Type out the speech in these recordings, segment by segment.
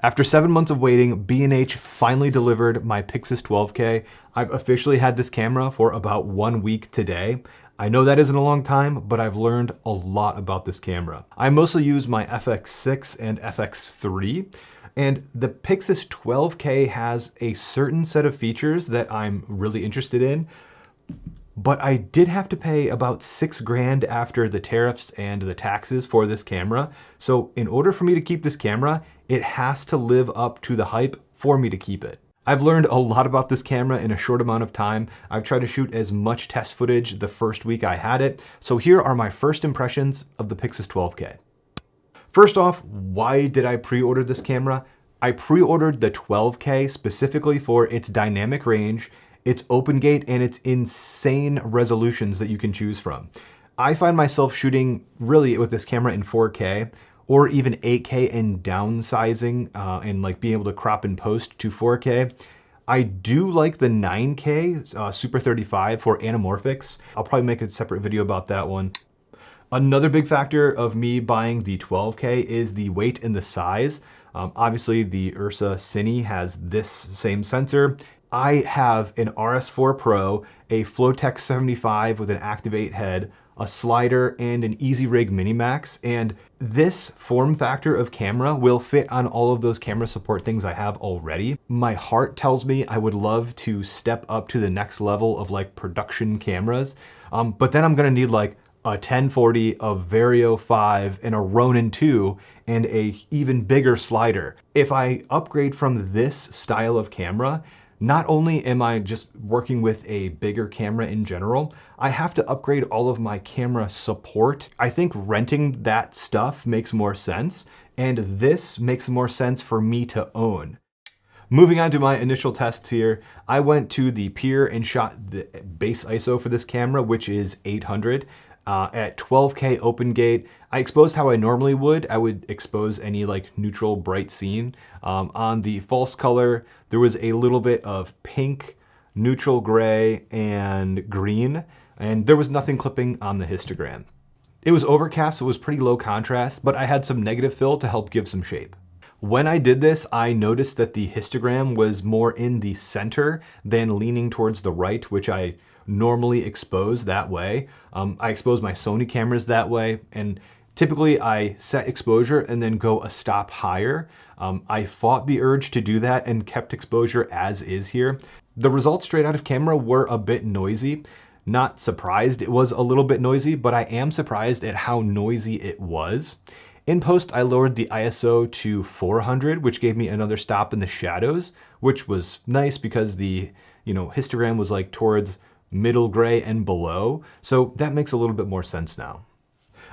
After 7 months of waiting, B&H finally delivered my Pyxis 12k. I've officially had this camera for about 1 week today. I know that isn't a long time, but I've learned a lot about this camera. I mostly use my FX6 and FX3, and the Pyxis 12k has a certain set of features that I'm really interested in, but I did have to pay about $6 grand after the tariffs and the taxes for this camera. So in order for me to keep this camera, it has to live up to the hype for me to keep it. I've learned a lot about this camera in a short amount of time. I've tried to shoot as much test footage the first week I had it. So here are my first impressions of the Pyxis 12k. First off, why did I pre-order this camera? I pre-ordered the 12k specifically for its dynamic range, its open gate, and its insane resolutions that you can choose from. I find myself shooting really with this camera in 4K or even 8K and downsizing and like being able to crop and post to 4K. I do like the 9K Super 35 for anamorphics. I'll probably make a separate video about that one. Another big factor of me buying the 12K is the weight and the size. Obviously the Ursa Cine has this same sensor. I have an RS4 Pro, a Flowtech 75 with an Activate head, a slider, and an Easy Rig Minimax. And this form factor of camera will fit on all of those camera support things I have already. My heart tells me I would love to step up to the next level of like production cameras. But then I'm gonna need like a 1040, a Vario 5, and a Ronin 2, and a even bigger slider. If I upgrade from this style of camera, not only am I just working with a bigger camera in general, I have to upgrade all of my camera support. I think renting that stuff makes more sense, and this makes more sense for me to own. Moving on to my initial tests here, I went to the pier and shot the base ISO for this camera, which is 800. At 12K open gate, I exposed how I normally would. I would expose any like neutral bright scene. On the false color, there was a little bit of pink, neutral gray, and green, and there was nothing clipping on the histogram. It was overcast, so it was pretty low contrast, but I had some negative fill to help give some shape. When I did this, I noticed that the histogram was more in the center than leaning towards the right, which I normally expose that way. I expose my Sony cameras that way, and typically I set exposure and then go a stop higher. I fought the urge to do that and kept exposure as is here. The results straight out of camera were a bit noisy. Not surprised it was a little bit noisy, but I am surprised at how noisy it was. In post, I lowered the ISO to 400, which gave me another stop in the shadows, which was nice because the histogram was like towards middle gray and below, so that makes a little bit more sense now.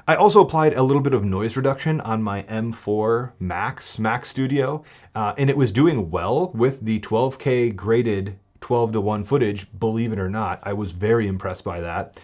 I also applied a little bit of noise reduction on my M4 Max Studio, and it was doing well with the 12K graded 12:1 footage, believe it or not. I was very impressed by that.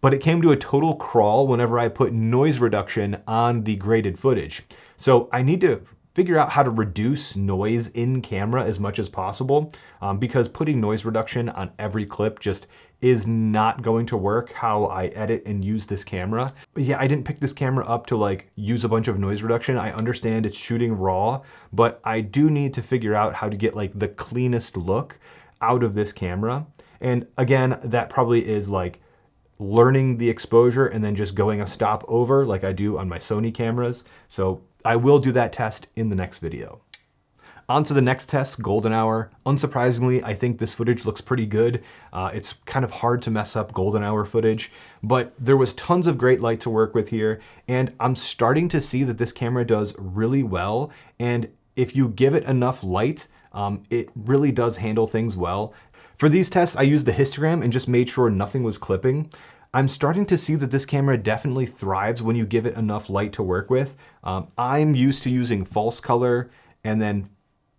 But it came to a total crawl whenever I put noise reduction on the graded footage. So I need to figure out how to reduce noise in camera as much as possible, because putting noise reduction on every clip just is not going to work how I edit and use this camera. But yeah, I didn't pick this camera up to like use a bunch of noise reduction. I understand it's shooting raw, but I do need to figure out how to get like the cleanest look out of this camera. And again, that probably is like learning the exposure and then just going a stop over like I do on my Sony cameras. So I will do that test in the next video. On to the next test, golden hour. Unsurprisingly, I think this footage looks pretty good. It's kind of hard to mess up golden hour footage, but there was tons of great light to work with here, and I'm starting to see that this camera does really well, and if you give it enough light, it really does handle things well. For these tests, I used the histogram and just made sure nothing was clipping. I'm starting to see that this camera definitely thrives when you give it enough light to work with. I'm used to using false color and then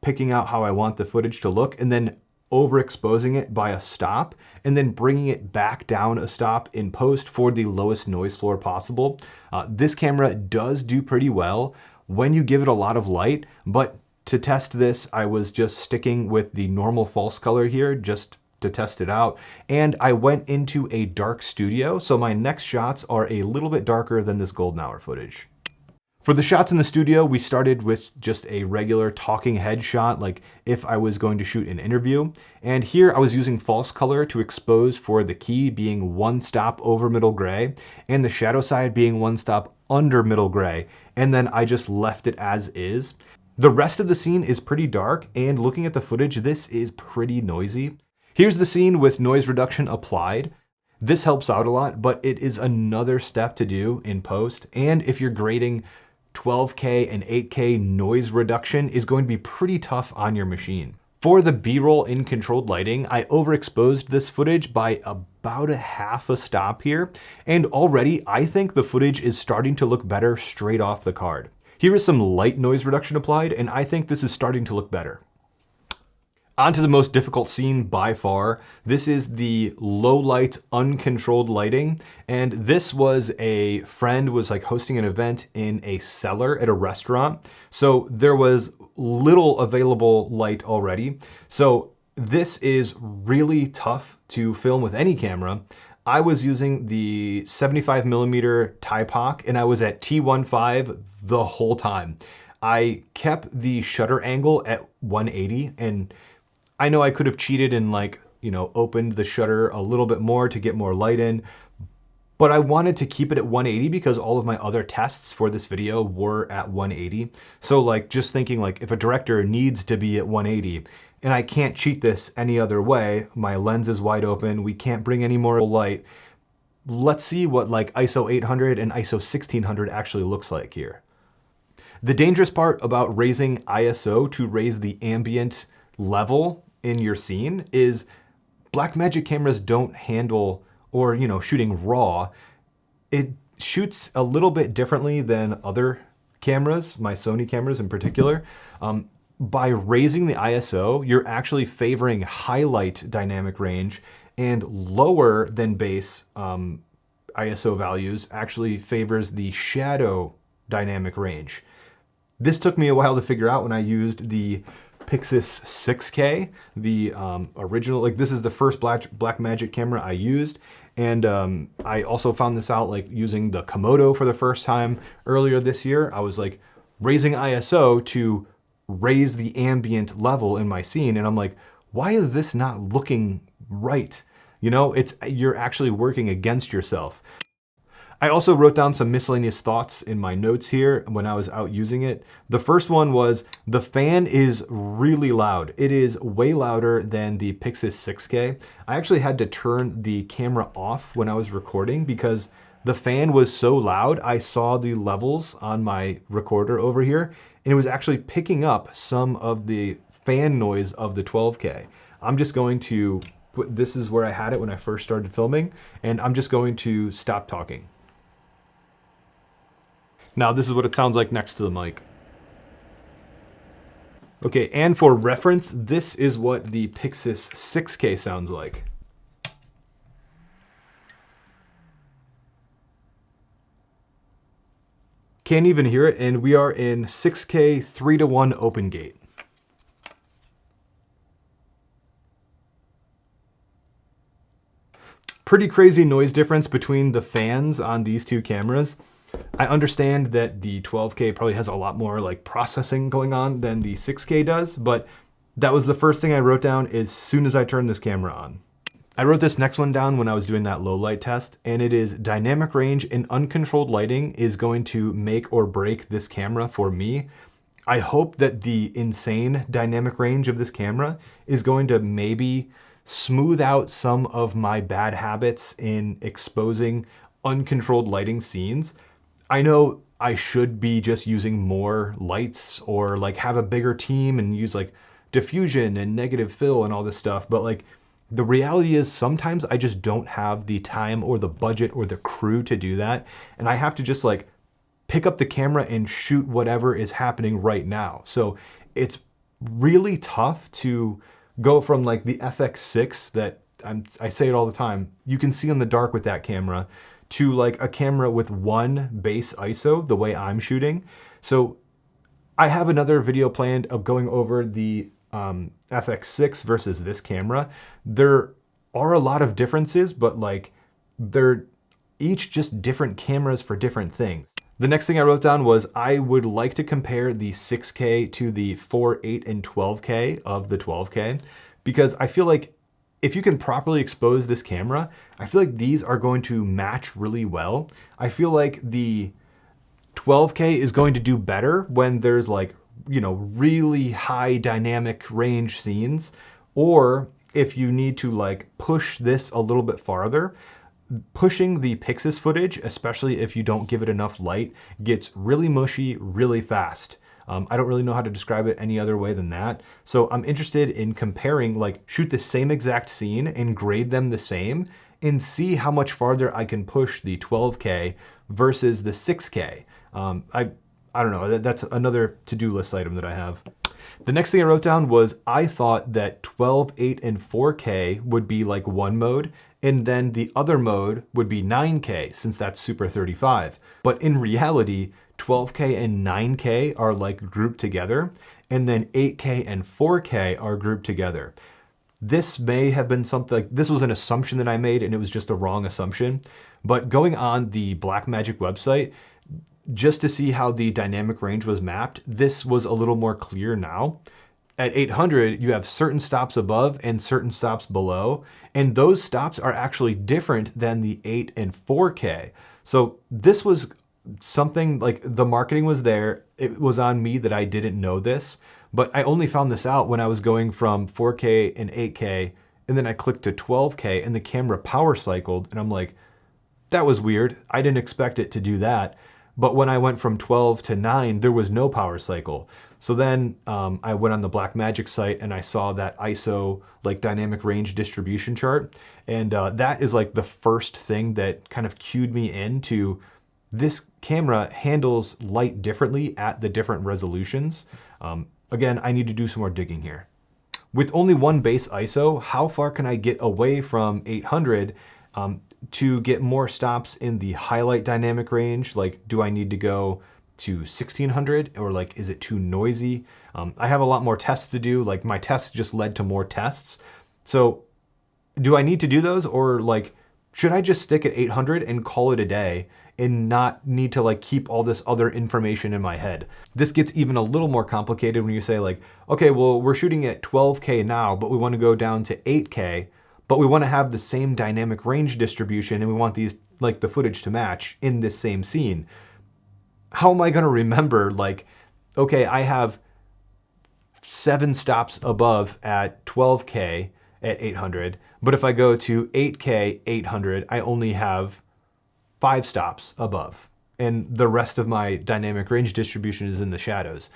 picking out how I want the footage to look and then overexposing it by a stop and then bringing it back down a stop in post for the lowest noise floor possible. This camera does do pretty well when you give it a lot of light, but to test this, I was just sticking with the normal false color here just to test it out. And I went into a dark studio, so my next shots are a little bit darker than this golden hour footage. For the shots in the studio, we started with just a regular talking head shot, like if I was going to shoot an interview. And here I was using false color to expose for the key being one stop over middle gray and the shadow side being one stop under middle gray. And then I just left it as is. The rest of the scene is pretty dark, and looking at the footage, this is pretty noisy. Here's the scene with noise reduction applied. This helps out a lot, but it is another step to do in post. And if you're grading 12K and 8K, noise reduction is going to be pretty tough on your machine. For the B-roll in controlled lighting, I overexposed this footage by about a half a stop here, and already I think the footage is starting to look better straight off the card. Here is some light noise reduction applied, and I think this is starting to look better. On to the most difficult scene by far. This is the low light, uncontrolled lighting. And this was a friend was like hosting an event in a cellar at a restaurant. So there was little available light already. So this is really tough to film with any camera. I was using the 75mm Typoc and I was at T15 the whole time. I kept the shutter angle at 180, and I know I could have cheated and opened the shutter a little bit more to get more light in, but I wanted to keep it at 180 because all of my other tests for this video were at 180. So just thinking if a director needs to be at 180 and I can't cheat this any other way, my lens is wide open, we can't bring any more light. Let's see what ISO 800 and ISO 1600 actually looks like here. The dangerous part about raising ISO to raise the ambient level in your scene is Blackmagic cameras don't handle, or shooting raw, it shoots a little bit differently than other cameras, my Sony cameras in particular. By raising the ISO, you're actually favoring highlight dynamic range, and lower than base ISO values actually favors the shadow dynamic range. This took me a while to figure out when I used the Pyxis 12k, the original, this is the first Blackmagic camera I used. And I also found this out using the Komodo for the first time earlier this year. I was raising ISO to raise the ambient level in my scene. And I'm like, why is this not looking right? You're actually working against yourself. I also wrote down some miscellaneous thoughts in my notes here when I was out using it. The first one was the fan is really loud. It is way louder than the Pyxis 6K. I actually had to turn the camera off when I was recording because the fan was so loud. I saw the levels on my recorder over here, and it was actually picking up some of the fan noise of the 12K. I'm just going to put, this is where I had it when I first started filming, and I'm just going to stop talking. Now this is what it sounds like next to the mic. Okay, and for reference, this is what the Pyxis 6K sounds like. Can't even hear it, and we are in 6K 3:1 open gate. Pretty crazy noise difference between the fans on these two cameras. I understand that the 12K probably has a lot more processing going on than the 6K does, but that was the first thing I wrote down as soon as I turned this camera on. I wrote this next one down when I was doing that low light test, and it is dynamic range and uncontrolled lighting is going to make or break this camera for me. I hope that the insane dynamic range of this camera is going to maybe smooth out some of my bad habits in exposing uncontrolled lighting scenes. I know I should be just using more lights or have a bigger team and use diffusion and negative fill and all this stuff. But the reality is sometimes I just don't have the time or the budget or the crew to do that. And I have to just pick up the camera and shoot whatever is happening right now. So it's really tough to go from the FX6 that I say it all the time, you can see in the dark with that camera, to a camera with one base ISO, the way I'm shooting. So I have another video planned of going over the FX6 versus this camera. There are a lot of differences, but they're each just different cameras for different things. The next thing I wrote down was I would like to compare the 6K to the 4, 8, and 12K of the 12K, because I feel like if you can properly expose this camera, I feel like these are going to match really well. I feel like the 12K is going to do better when there's like, you know, really high dynamic range scenes, or if you need to like push this a little bit farther. Pushing the Pyxis footage, especially if you don't give it enough light, gets really mushy really fast. I don't really know how to describe it any other way than that. So I'm interested in comparing, like shoot the same exact scene and grade them the same and see how much farther I can push the 12K versus the 6K. I don't know, that's another to-do list item that I have. The next thing I wrote down was I thought that 12, 8, and 4K would be like one mode, and then the other mode would be 9K since that's Super 35. But in reality, 12K and 9K are like grouped together, and then 8K and 4K are grouped together. This may have been something, like this was an assumption that I made and it was just a wrong assumption. But going on the Blackmagic website, just to see how the dynamic range was mapped, this was a little more clear now. At 800, you have certain stops above and certain stops below, and those stops are actually different than the 8 and 4K. So this was something like the marketing was there. It was on me that I didn't know this, but I only found this out when I was going from 4K and 8K, and then I clicked to 12K and the camera power cycled, and I'm like, that was weird. I didn't expect it to do that. But when I went from 12 to 9, there was no power cycle. So then I went on the Blackmagic site and I saw that ISO like dynamic range distribution chart. And that is like the first thing that kind of cued me into this camera handles light differently at the different resolutions. Again, I need to do some more digging here. With only one base ISO, how far can I get away from 800 to get more stops in the highlight dynamic range? Like, do I need to go to 1600 or like, is it too noisy? I have a lot more tests to do. Like my tests just led to more tests. So do I need to do those, or like, should I just stick at 800 and call it a day and not need to like keep all this other information in my head? This gets even a little more complicated when you say like, okay, well, we're shooting at 12K now, but we want to go down to 8K, but we want to have the same dynamic range distribution and we want these like the footage to match in this same scene. How am I going to remember like, okay, I have 7 stops above at 12K at 800, but if I go to 8K 800, I only have 5 stops above, and the rest of my dynamic range distribution is in the shadows.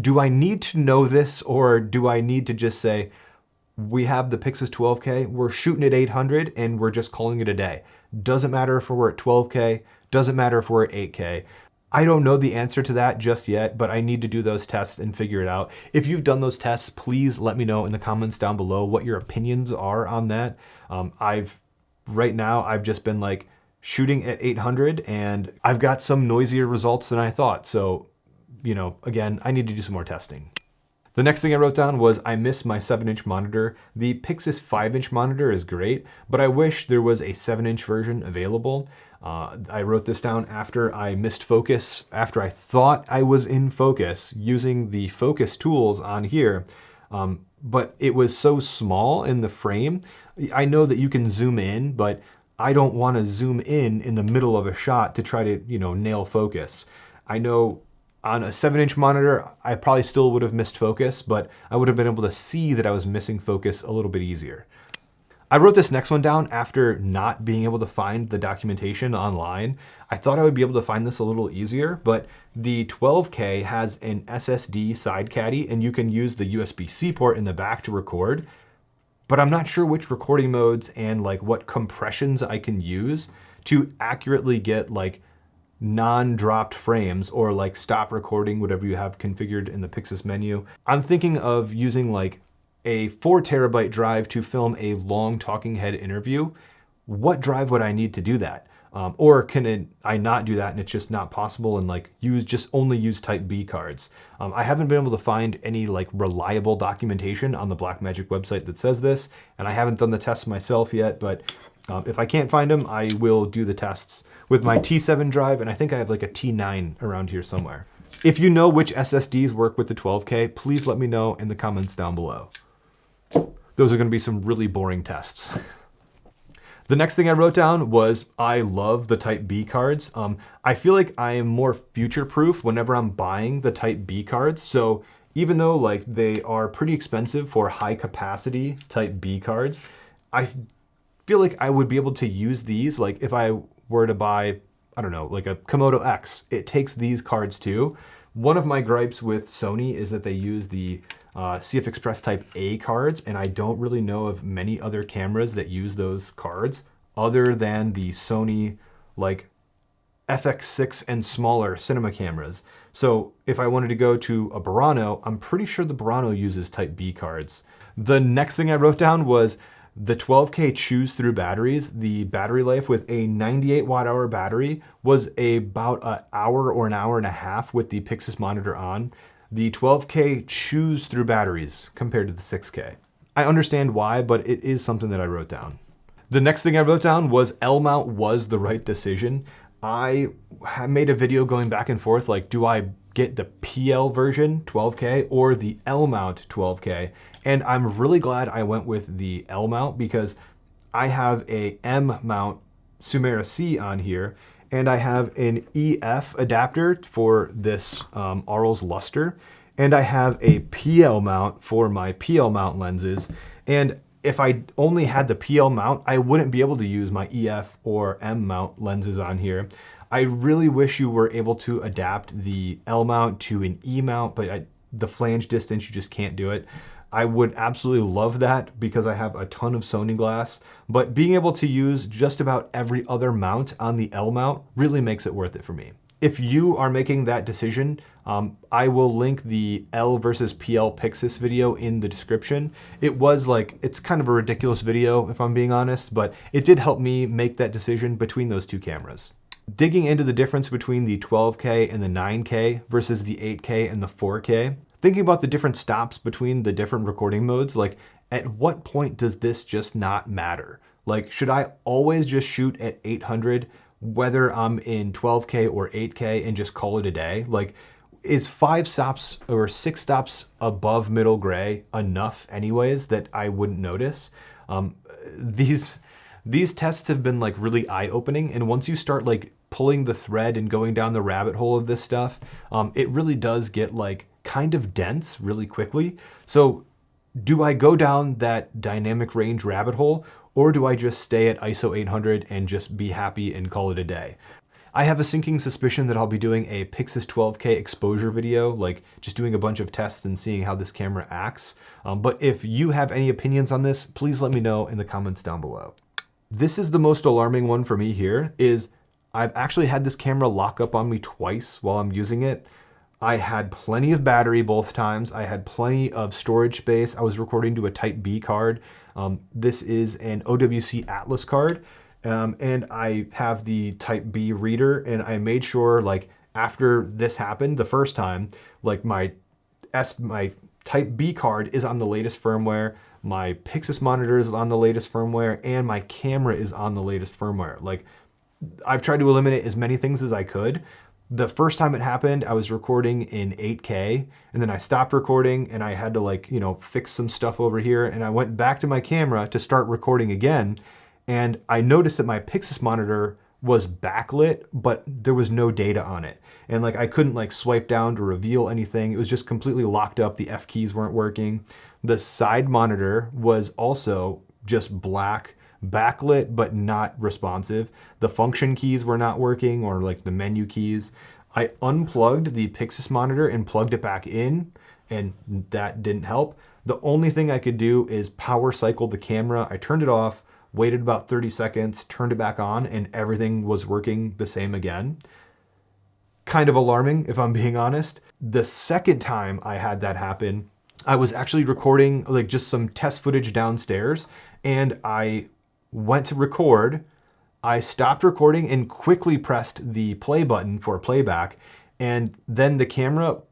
Do I need to know this, or do I need to just say, we have the Pyxis 12K, we're shooting at 800 and we're just calling it a day? Doesn't matter if we're at 12K, doesn't matter if we're at 8K. I don't know the answer to that just yet, but I need to do those tests and figure it out. If you've done those tests, please let me know in the comments down below what your opinions are on that. Right now, I've just been like shooting at 800 and I've got some noisier results than I thought. So, you know, again, I need to do some more testing. The next thing I wrote down was I miss my 7-inch monitor. The Pyxis 5-inch monitor is great, but I wish there was a 7-inch version available. I wrote this down after I missed focus, after I thought I was in focus using the focus tools on here, but it was so small in the frame. I know that you can zoom in, but I don't want to zoom in the middle of a shot to try to, you know, nail focus. I know on a 7-inch monitor, I probably still would have missed focus, but I would have been able to see that I was missing focus a little bit easier. I wrote this next one down after not being able to find the documentation online. I thought I would be able to find this a little easier, but the 12K has an SSD side caddy and you can use the USB-C port in the back to record, but I'm not sure which recording modes and like what compressions I can use to accurately get like non-dropped frames or like stop recording, whatever you have configured in the Pyxis menu. I'm thinking of using like a 4 terabyte drive to film a long talking head interview. What drive would I need to do that? Or can I not do that and it's just not possible and like only use type B cards? I haven't been able to find any like reliable documentation on the Blackmagic website that says this, and I haven't done the tests myself yet, but if I can't find them, I will do the tests with my T7 drive, and I think I have like a T9 around here somewhere. If you know which SSDs work with the 12K, please let me know in the comments down below. Those are gonna be some really boring tests. The next thing I wrote down was I love the Type B cards. I feel like I am more future-proof whenever I'm buying the Type B cards. So even though like they are pretty expensive for high capacity Type B cards, I feel like I would be able to use these. Like if I were to buy, I don't know, like a Komodo X, it takes these cards too. One of my gripes with Sony is that they use the CFExpress Type A cards, and I don't really know of many other cameras that use those cards other than the Sony like FX6 and smaller cinema cameras. So if I wanted to go to a Burano, I'm pretty sure the Burano uses Type B cards. The next thing I wrote down was the 12K chews through batteries. The battery life with a 98 watt-hour battery was about an hour or an hour and a half with the Pyxis monitor on. The 12K chews through batteries compared to the 6K. I understand why, but it is something that I wrote down. The next thing I wrote down was L-mount was the right decision. I made a video going back and forth, like, do I get the PL version 12K or the L-mount 12K? And I'm really glad I went with the L-mount because I have a M-mount Sumera C on here, and I have an EF adapter for this Arles luster, and I have a PL mount for my PL mount lenses. And if I only had the PL mount, I wouldn't be able to use my EF or M mount lenses on here. I really wish you were able to adapt the L mount to an E mount, but the flange distance, you just can't do it. I would absolutely love that because I have a ton of Sony glass, but being able to use just about every other mount on the L mount really makes it worth it for me. If you are making that decision, I will link the L versus PL Pyxis video in the description. It's kind of a ridiculous video if I'm being honest, but it did help me make that decision between those two cameras. Digging into the difference between the 12K and the 9K versus the 8K and the 4K, thinking about the different stops between the different recording modes, like at what point does this just not matter? Like, should I always just shoot at 800, whether I'm in 12K or 8K and just call it a day? Like, is 5 stops or 6 stops above middle gray enough anyways that I wouldn't notice? These tests have been like really eye-opening, and once you start like pulling the thread and going down the rabbit hole of this stuff, it really does get like kind of dense really quickly. So do I go down that dynamic range rabbit hole, or do I just stay at ISO 800 and just be happy and call it a day? I have a sinking suspicion that I'll be doing a Pyxis 12K exposure video, like just doing a bunch of tests and seeing how this camera acts. But if you have any opinions on this, please let me know in the comments down below. This is the most alarming one for me here, is I've actually had this camera lock up on me twice while I'm using it. I had plenty of battery both times. I had plenty of storage space. I was recording to a Type B card. This is an OWC Atlas card. And I have the Type B reader, and I made sure like after this happened the first time, like my Type B card is on the latest firmware, my Pyxis monitor is on the latest firmware, and my camera is on the latest firmware. Like, I've tried to eliminate as many things as I could. The first time it happened, I was recording in 8K, and then I stopped recording and I had to like, fix some stuff over here, and I went back to my camera to start recording again, and I noticed that my Pyxis monitor was backlit, but there was no data on it. And like I couldn't like swipe down to reveal anything. It was just completely locked up. The F keys weren't working. The side monitor was also just black, backlit, but not responsive. The function keys were not working, or like the menu keys. I unplugged the Pyxis monitor and plugged it back in, and that didn't help. The only thing I could do is power cycle the camera. I turned it off, waited about 30 seconds, turned it back on, and everything was working the same again. Kind of alarming, if I'm being honest. The second time I had that happen, I was actually recording like just some test footage downstairs, and I went to record, I stopped recording and quickly pressed the play button for playback, and then the camera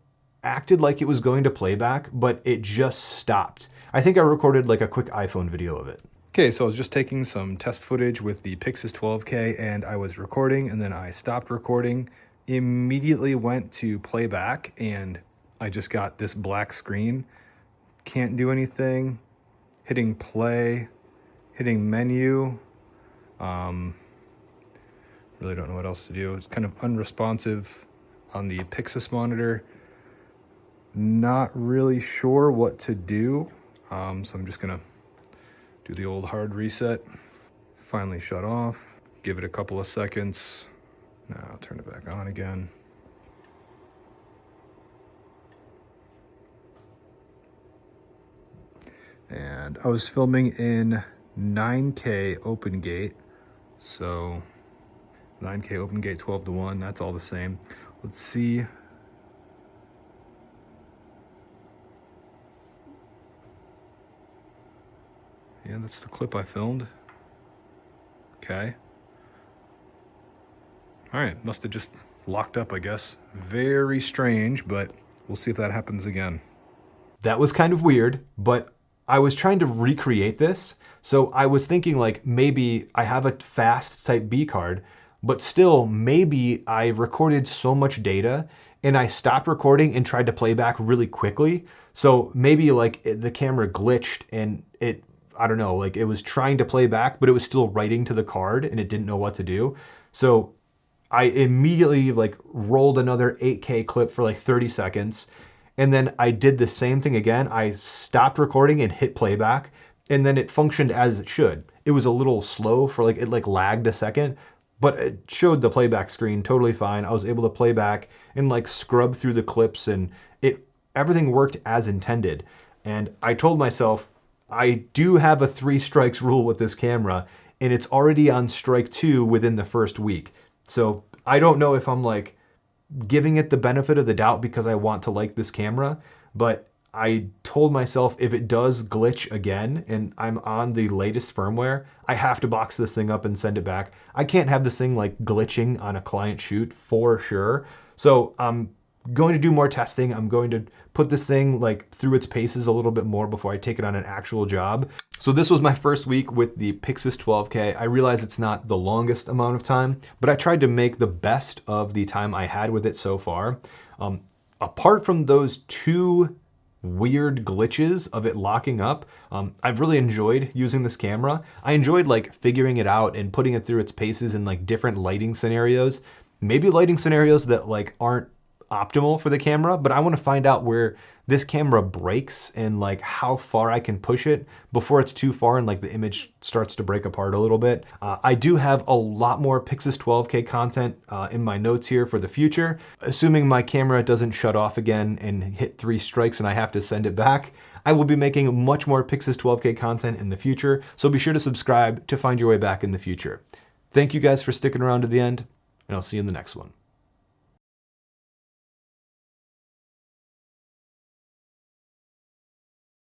acted like it was going to playback, but it just stopped. I think I recorded like a quick iPhone video of it. Okay, so I was just taking some test footage with the Pyxis 12k, and I was recording, and then I stopped recording, immediately went to playback, and I just got this black screen. Can't do anything. Hitting play, hitting menu. Really don't know what else to do. It's kind of unresponsive on the Pyxis monitor. Not really sure what to do. So I'm just gonna do the old hard reset. Finally shut off. Give it a couple of seconds. Now I'll turn it back on again. And I was filming in 9K open gate. So 9K open gate 12:1, that's all the same. Let's see. Yeah, that's the clip I filmed. Okay. All right, must have just locked up, I guess. Very strange, but we'll see if that happens again. That was kind of weird, but I was trying to recreate this. So I was thinking like maybe I have a fast type B card, but still maybe I recorded so much data and I stopped recording and tried to play back really quickly. So maybe like the camera glitched and it, I don't know, like it was trying to play back, but it was still writing to the card and it didn't know what to do. So I immediately like rolled another 8K clip for like 30 seconds. And then I did the same thing again. I stopped recording and hit playback, and then it functioned as it should. It was a little slow for like, it like lagged a second, but it showed the playback screen totally fine. I was able to play back and like scrub through the clips, and everything worked as intended. And I told myself, I do have a 3 strikes rule with this camera, and it's already on strike 2 within the first week. So I don't know if I'm like giving it the benefit of the doubt because I want to like this camera, but I told myself if it does glitch again and I'm on the latest firmware, I have to box this thing up and send it back. I can't have this thing like glitching on a client shoot for sure. So I'm going to do more testing. I'm going to put this thing like through its paces a little bit more before I take it on an actual job. So this was my first week with the Pyxis 12K. I realize it's not the longest amount of time, but I tried to make the best of the time I had with it so far. Apart from those 2 weird glitches of it locking up, I've really enjoyed using this camera. I enjoyed like figuring it out and putting it through its paces in like different lighting scenarios, maybe lighting scenarios that like aren't optimal for the camera, but I want to find out where this camera breaks and like how far I can push it before it's too far and like the image starts to break apart a little bit. I do have a lot more Pyxis 12K content in my notes here for the future. Assuming my camera doesn't shut off again and hit 3 strikes and I have to send it back, I will be making much more Pyxis 12K content in the future, so be sure to subscribe to find your way back in the future. Thank you guys for sticking around to the end, and I'll see you in the next one.